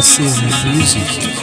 CNF Music.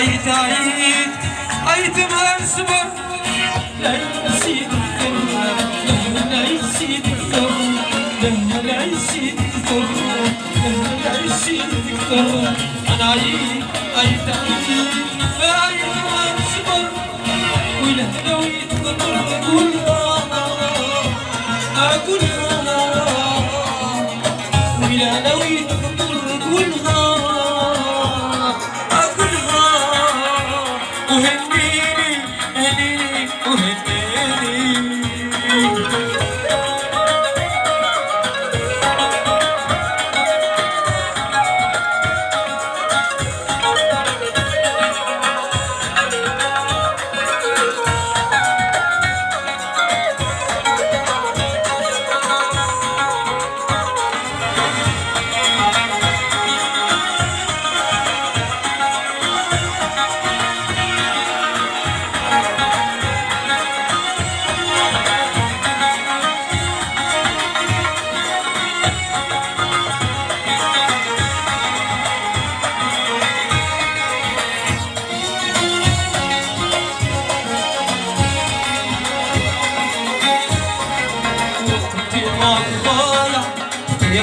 عيد عيد عيد ما نصبر لا يسيد الثر لا يسيد الثر لا يسيد الثر لا يسيد الثر أنا عيد عيد عيد عيد ما نصبر ولا لو يتذكر أقول أقول ولا لو يتذكر أقولها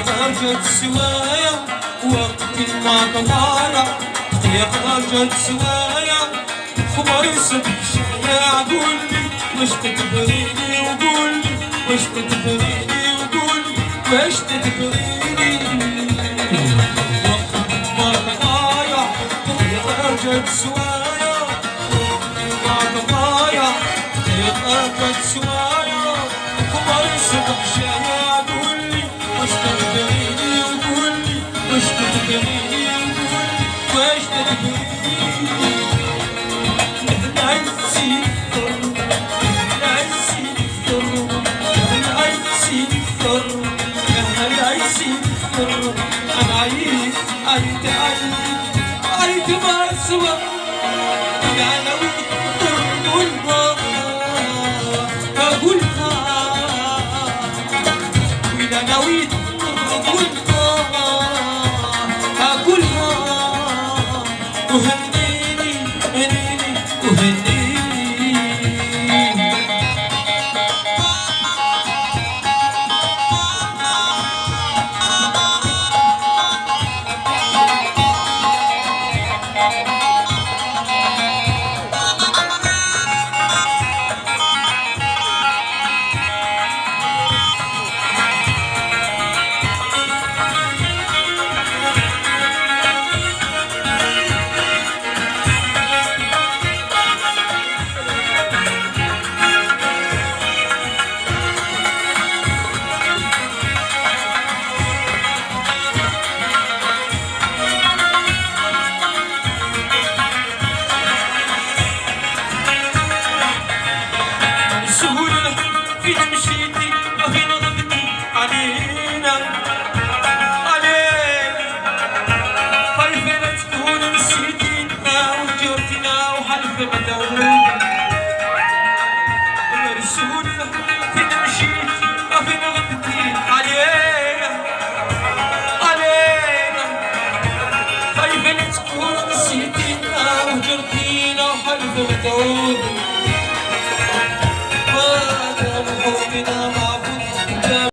خرجت سوايا وقت ما طلعنا خرجت سوايا خبر يصدق شوية قولي وش تدبريني وقولي وش تدبريني وقولي وش تدبريني وقت ما طلعنا خرجت سوايا ما طلعنا خرجت سوايا خبر يصدق شوية قولي وش تدبريني وقولي وش تدبريني وقولي وش تدبريني لا يسيد الثر لا يسيد الثر لا يسيد الثر لا يسيد الثر أنا عيد عيد عيد عيد ما سوى إذا لو تقولها أقولها وإذا نويت أقولها وهنيني هنيني وهنيني